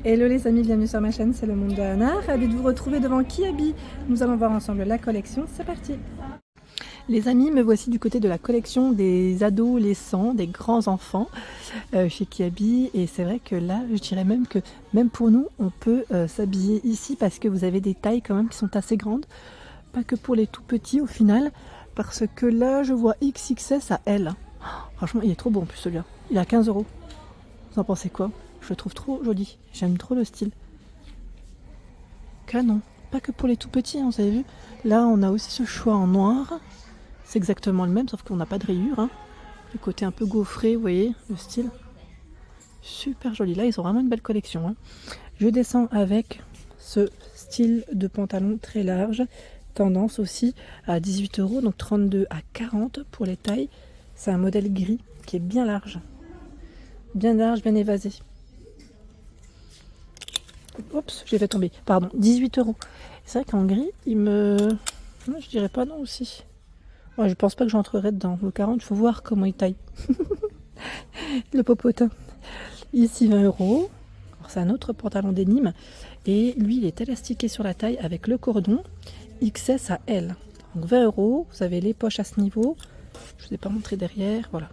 Hello les amis, bienvenue sur ma chaîne, c'est le monde de Anna. Ravi de vous retrouver devant Kiabi. Nous allons voir ensemble la collection, c'est parti. Les amis, me voici du côté de la collection des adolescents, des grands enfants chez Kiabi. Et c'est vrai que là, je dirais même que même pour nous, on peut s'habiller ici parce que vous avez des tailles quand même qui sont assez grandes. Pas que pour les tout petits au final, parce que là, je vois XXS à L. Oh, franchement, il est trop beau en plus celui-là. Il est à 15 €. Vous en pensez quoi? Je le trouve trop joli. J'aime trop le style. Canon. Pas que pour les tout petits, hein, vous avez vu. Là, on a aussi ce choix en noir. C'est exactement le même, sauf qu'on n'a pas de rayures. Hein. Le côté un peu gaufré, vous voyez, le style. Super joli. Là, ils ont vraiment une belle collection. Hein. Je descends avec ce style de pantalon très large. Tendance aussi à 18 €, donc 32 à 40 pour les tailles. C'est un modèle gris qui est bien large. Bien large, bien évasé. Oups, j'ai fait tomber. Pardon, 18 €. C'est vrai qu'en gris, il me... Non, je dirais pas non aussi. Ouais, je pense pas que j'entrerai dedans. Le 40, il faut voir comment il taille. Le popotin. Ici, 20 €. C'est un autre pantalon d'énigme. Et lui, il est élastiqué sur la taille avec le cordon XS à L. Donc 20 €. Vous avez les poches à ce niveau. Je ne vous ai pas montré derrière. Voilà.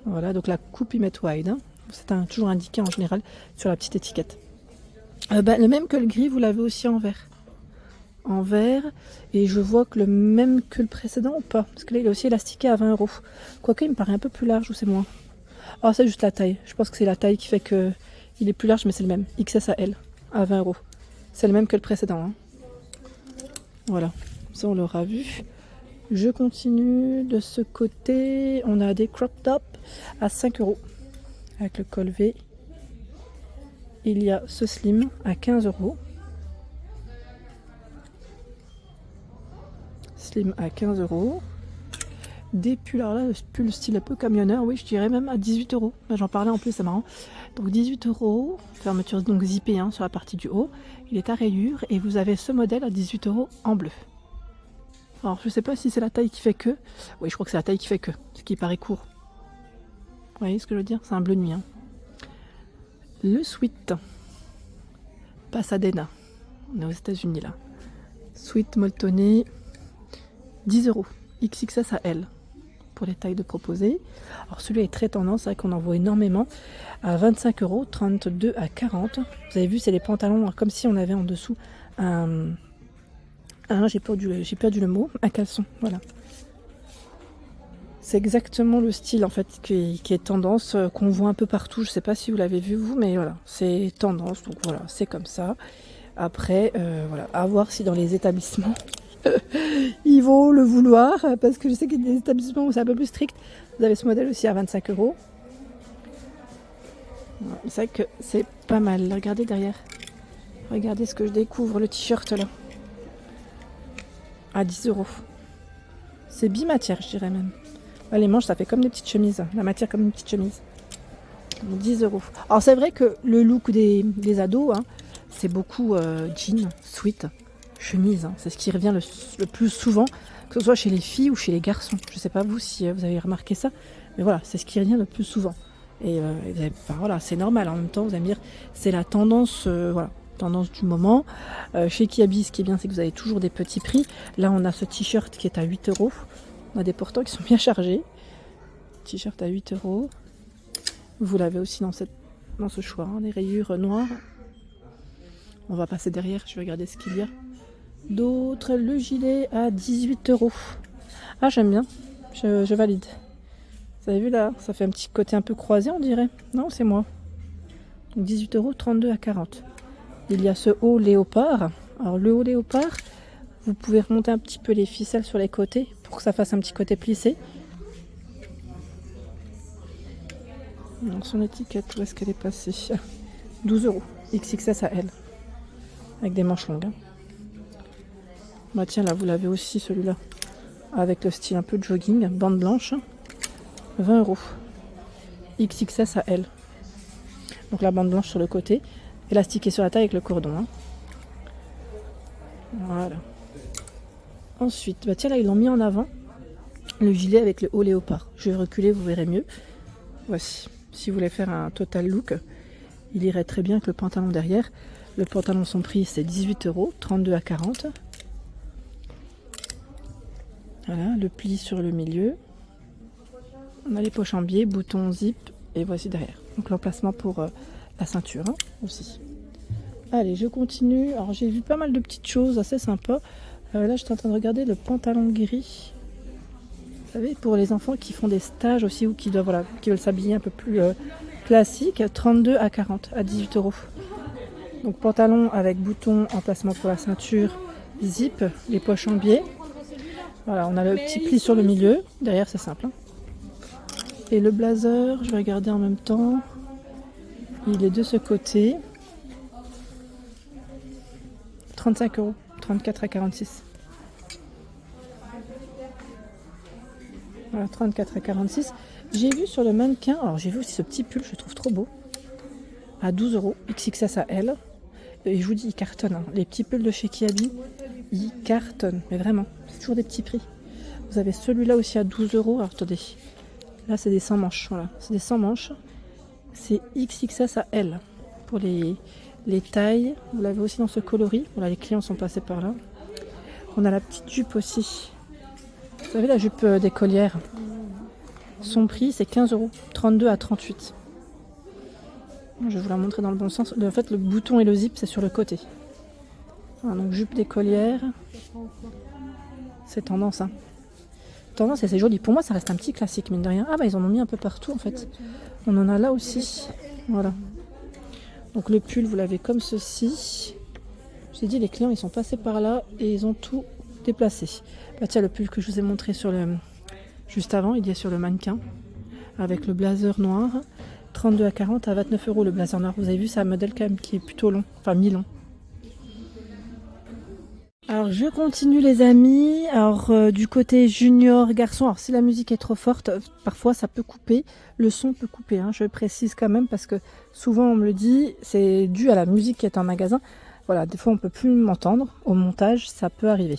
Voilà, donc la coupe, ils mettent wide. Hein. C'est toujours indiqué en général sur la petite étiquette. Le même que le gris, vous l'avez aussi en vert. En vert, et je vois que le même que le précédent ou pas, parce que là il est aussi élastiqué à 20 €. Quoique il me paraît un peu plus large, ou c'est moins. Ah, c'est juste la taille. Je pense que c'est la taille qui fait que il est plus large, mais c'est le même. XS à L à 20 €. C'est le même que le précédent. Hein. Voilà, ça on l'aura vu. Je continue de ce côté. On a des crop tops à 5 € avec le col V. Il y a ce slim à 15 €. Slim à 15 €. Des pulls, alors là, le pull style un peu camionneur, oui, je dirais même à 18 €. J'en parlais en plus, c'est marrant. Donc 18 €, fermeture donc zippée hein, sur la partie du haut. Il est à rayures et vous avez ce modèle à 18 € en bleu. Alors je sais pas si c'est la taille qui fait que. Oui, je crois que c'est la taille qui fait que, ce qui paraît court. Vous voyez ce que je veux dire? C'est un bleu nuit. Hein. Le sweat Pasadena. On est aux États-Unis là. Sweat molletonné, 10 €. XXS à L pour les tailles de proposer. Alors celui-là est très tendance, c'est vrai qu'on en voit énormément. À 25 €, 32 à 40. Vous avez vu, c'est les pantalons comme si on avait en dessous j'ai perdu le mot, un caleçon, voilà. C'est exactement le style en fait qui est tendance, qu'on voit un peu partout. Je sais pas si vous l'avez vu vous, mais voilà, c'est tendance, donc voilà, c'est comme ça. Après, voilà, à voir si dans les établissements ils vont le vouloir, parce que je sais qu'il y a des établissements où c'est un peu plus strict. Vous avez ce modèle aussi à 25 €. C'est vrai que c'est pas mal. Regardez derrière. Regardez ce que je découvre, le t-shirt là. À 10 €. C'est bimatière, je dirais même. Là, les manches, ça fait comme des petites chemises. La matière comme une petite chemise. 10 €. Alors c'est vrai que le look des ados, hein, c'est beaucoup jean, sweat, chemise. Hein. C'est ce qui revient le plus souvent, que ce soit chez les filles ou chez les garçons. Je ne sais pas vous si vous avez remarqué ça, mais voilà, c'est ce qui revient le plus souvent. Et voilà, c'est normal. En même temps, vous allez me dire, c'est la tendance, voilà, tendance du moment. Chez Kiabi, ce qui est bien, c'est que vous avez toujours des petits prix. Là, on a ce t-shirt qui est à 8 €. On a des portants qui sont bien chargés. T-shirt à 8 €. Vous l'avez aussi dans ce choix, hein, des rayures noires. On va passer derrière, je vais regarder ce qu'il y a. D'autres, le gilet à 18 €. Ah, j'aime bien, je valide. Vous avez vu là, ça fait un petit côté un peu croisé, on dirait. Non, c'est moi. Donc 18 €, 32 à 40. Il y a ce haut léopard. Alors le haut léopard, vous pouvez remonter un petit peu les ficelles sur les côtés pour que ça fasse un petit côté plissé. Alors, son étiquette, où est-ce qu'elle est passée? 12 €, XXS à L, avec des manches longues. Hein. Bah tiens, là, vous l'avez aussi, celui-là, avec le style un peu de jogging, bande blanche, 20 €, XXS à L. Donc la bande blanche sur le côté, élastiquée sur la taille avec le cordon. Hein. Voilà. Ensuite, bah tiens, là, ils l'ont mis en avant, le gilet avec le haut léopard. Je vais reculer, vous verrez mieux. Voici. Si vous voulez faire un total look, il irait très bien avec le pantalon derrière. Le pantalon, son prix, c'est 18 €, 32 à 40. Voilà, le pli sur le milieu. On a les poches en biais, boutons, zip, et voici derrière. Donc l'emplacement pour la ceinture hein, aussi. Allez, je continue. Alors j'ai vu pas mal de petites choses assez sympas. Là, j'étais en train de regarder le pantalon gris. Vous savez, pour les enfants qui font des stages aussi ou qui doivent, voilà, qui veulent s'habiller un peu plus classique, 32 à 40, à 18 €. Donc pantalon avec bouton, emplacement pour la ceinture, zip, les poches en biais. Voilà, on a le petit pli sur le milieu. Derrière, c'est simple. Hein. Et le blazer, je vais regarder en même temps. Il est de ce côté. 35 €, 34 à 46. Voilà, 34 à 46. J'ai vu sur le mannequin, alors j'ai vu aussi ce petit pull, je le trouve trop beau. À 12 €, XXS à L. Et je vous dis, il cartonne. Hein. Les petits pulls de chez Kiabi, ils cartonnent. Mais vraiment, c'est toujours des petits prix. Vous avez celui-là aussi à 12 €. Alors attendez, là c'est des sans manches. Voilà, c'est des sans manches. C'est XXS à L. Pour les tailles, vous l'avez aussi dans ce coloris. Voilà, les clients sont passés par là. On a la petite jupe aussi. Vous savez, la jupe d'écolière. Son prix, c'est 15 €, 32 à 38. Je vais vous la montrer dans le bon sens. En fait, le bouton et le zip, c'est sur le côté. Voilà, donc jupe d'écolière. C'est tendance, hein. Tendance et c'est joli. Pour moi, ça reste un petit classique, mine de rien. Ah bah, ils en ont mis un peu partout, en fait. On en a là aussi. Voilà. Donc le pull, vous l'avez comme ceci. J'ai dit, les clients, ils sont passés par là et ils ont tout déplacé. Bah tiens, le pull que je vous ai montré sur le juste avant, il y est sur le mannequin. Avec le blazer noir. 32 à 40 à 29 € le blazer noir. Vous avez vu, c'est un modèle quand même qui est plutôt long. Enfin, mi-long. Alors je continue les amis. Alors du côté junior garçon, alors si la musique est trop forte, parfois ça peut couper, le son peut couper, hein, je précise quand même parce que souvent on me le dit, c'est dû à la musique qui est en magasin. Voilà, des fois on peut plus m'entendre, au montage ça peut arriver.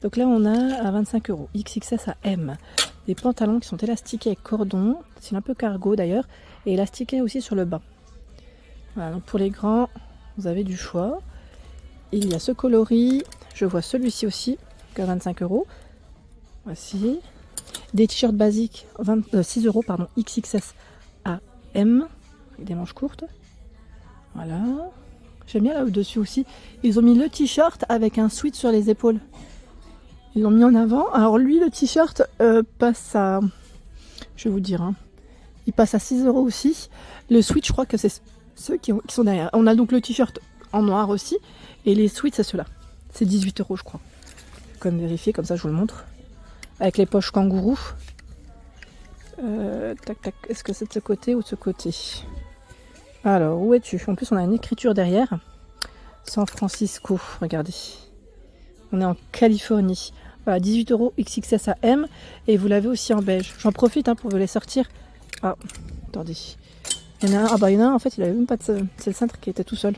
Donc là on a à 25 €, XXS à M. Des pantalons qui sont élastiqués avec cordon, c'est un peu cargo d'ailleurs, et élastiqués aussi sur le bas. Voilà, donc pour les grands, vous avez du choix. Il y a ce coloris, je vois celui-ci aussi, à 25 €. Voici. Des t-shirts basiques, 6 €, pardon, XXS à M, avec des manches courtes. Voilà. J'aime bien là au-dessus aussi. Ils ont mis le t-shirt avec un sweat sur les épaules. Ils l'ont mis en avant. Alors lui, le t-shirt passe à... Je vais vous dire, hein, il passe à 6 € aussi. Le sweat, je crois que c'est ceux qui sont derrière. On a donc le t-shirt en noir aussi. Et les sweats, c'est ceux-là. C'est 18 € je crois. Je vais quand même vérifier, comme ça je vous le montre. Avec les poches kangourou. Tac, tac. Est-ce que c'est de ce côté ou de ce côté? Alors, où es-tu? En plus, on a une écriture derrière. San Francisco, regardez. On est en Californie. Voilà, 18 € XXS à M. Et vous l'avez aussi en beige. J'en profite hein, pour vous les sortir. Ah, attendez. Il y en a un, ah bah il y en a un, en fait, il avait même pas de... C'est le cintre qui était tout seul.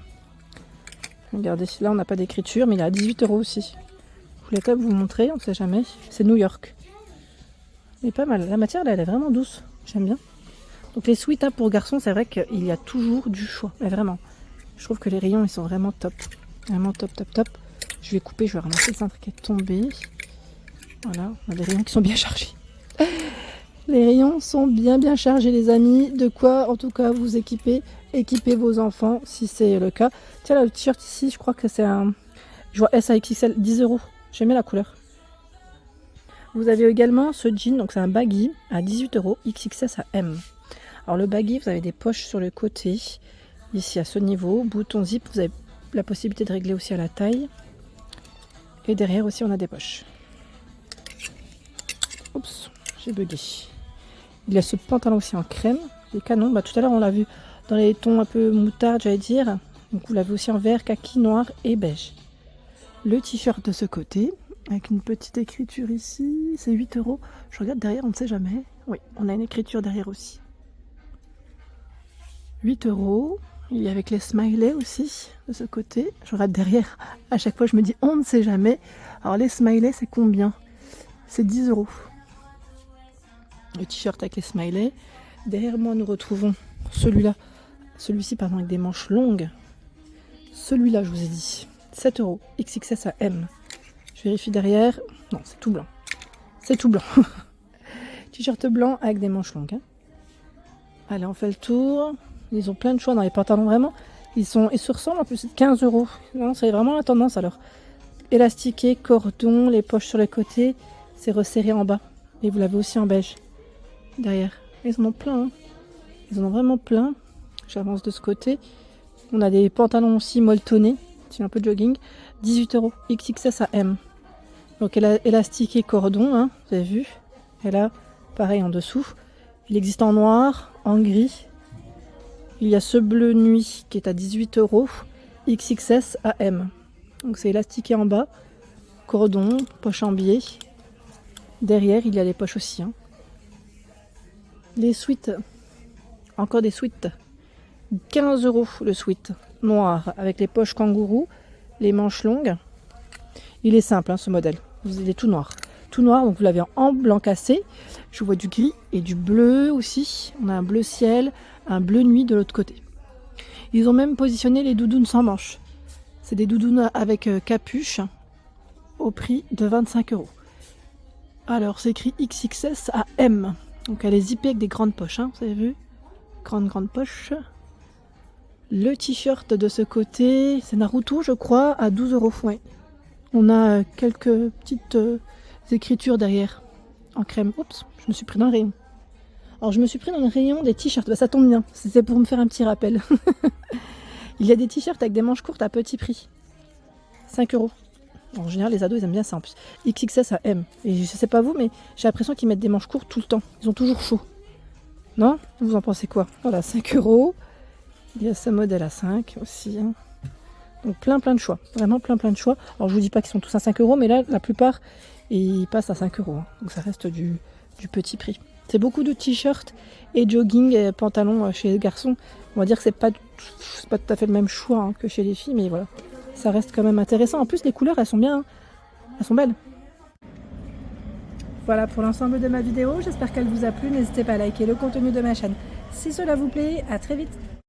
Regardez, là on n'a pas d'écriture, mais il est à 18 € aussi. Je voulais quand même vous montrer, on ne sait jamais. C'est New York. Il est pas mal. La matière, là, elle est vraiment douce. J'aime bien. Donc les sweats hein, pour garçons, c'est vrai qu'il y a toujours du choix. Mais vraiment. Je trouve que les rayons, ils sont vraiment top. Vraiment top, top, top. Je vais couper, je vais ramasser le cintre qui est tombé. Voilà, on a des rayons qui sont bien chargés. Les rayons sont bien chargés les amis. De quoi en tout cas vous équiper. Équipez vos enfants si c'est le cas. Tiens là, le t-shirt ici, je crois que c'est un... Je vois S à XXL, 10 €. J'aime bien la couleur. Vous avez également ce jean, donc c'est un baggy à 18 €, XXS à M. Alors le baggy, vous avez des poches sur le côté. Ici à ce niveau, bouton zip, vous avez la possibilité de régler aussi à la taille. Et derrière aussi on a des poches. Oups, j'ai bugué. Il y a ce pantalon aussi en crème, des canons. Bah, tout à l'heure on l'a vu dans les tons un peu moutarde, j'allais dire. Donc vous l'avez aussi en vert, kaki, noir et beige. Le t-shirt de ce côté, avec une petite écriture ici, c'est 8 €. Je regarde derrière, on ne sait jamais. Oui, on a une écriture derrière aussi. 8 €. Il y a avec les smileys aussi, de ce côté. Je regarde derrière, à chaque fois je me dis, on ne sait jamais. Alors les smileys, c'est combien? C'est 10 €. Le t-shirt avec les smileys. Derrière moi, nous retrouvons celui-ci pardon, avec des manches longues. Celui-là, je vous ai dit, 7 €, XXS à M. Je vérifie derrière. Non, c'est tout blanc. C'est tout blanc. T-shirt blanc avec des manches longues. Hein. Allez, on fait le tour. Ils ont plein de choix dans les pantalons, vraiment. Ils se ressemblent en plus, c'est 15 €. Non, c'est vraiment la tendance alors. Élastiqué, cordon, les poches sur les côtés. C'est resserré en bas. Et vous l'avez aussi en beige. Derrière. Ils en ont plein. Hein. Ils en ont vraiment plein. J'avance de ce côté. On a des pantalons aussi molletonnés. C'est un peu de jogging. 18 €. XXS à M. Donc élastiqué cordon, hein, vous avez vu. Et là, pareil en dessous. Il existe en noir, en gris. Il y a ce bleu nuit qui est à 18 €. XXS à M. Donc c'est élastiqué en bas. Cordon, poche en biais. Derrière, il y a les poches aussi. Hein. Les sweats. Encore des sweats. 15 € le sweat. Noir, avec les poches kangourou, les manches longues. Il est simple, hein, ce modèle. Il est tout noir. Tout noir, donc vous l'avez en blanc cassé. Je vois du gris et du bleu aussi. On a un bleu ciel, un bleu nuit de l'autre côté. Ils ont même positionné les doudounes sans manches. C'est des doudounes avec capuche au prix de 25 €. Alors, c'est écrit XXS à M. Donc, elle est zippée avec des grandes poches, hein, vous avez vu? Grande poche. Le t-shirt de ce côté, c'est Naruto, je crois, à 12 €. Ouais. On a quelques petites écritures derrière en crème. Oups, je me suis pris dans le rayon. Alors je me suis pris dans le rayon des t-shirts. Bah, ça tombe bien, c'était pour me faire un petit rappel. Il y a des t-shirts avec des manches courtes à petit prix. 5 €. En général, les ados, ils aiment bien ça en plus. XXS à M. Et je sais pas vous, mais j'ai l'impression qu'ils mettent des manches courtes tout le temps. Ils ont toujours chaud. Non? Vous en pensez quoi? Voilà, 5 €. Il y a ce modèle à 5 aussi. Hein. Donc plein de choix, vraiment plein de choix. Alors je vous dis pas qu'ils sont tous à 5 €, mais là la plupart ils passent à 5 €. Hein. Donc ça reste du petit prix. C'est beaucoup de t-shirts et jogging et pantalons chez les garçons. On va dire que c'est pas tout à fait le même choix hein, que chez les filles, mais voilà. Ça reste quand même intéressant. En plus les couleurs elles sont bien, hein. Elles sont belles. Voilà pour l'ensemble de ma vidéo, j'espère qu'elle vous a plu. N'hésitez pas à liker le contenu de ma chaîne si cela vous plaît. À très vite.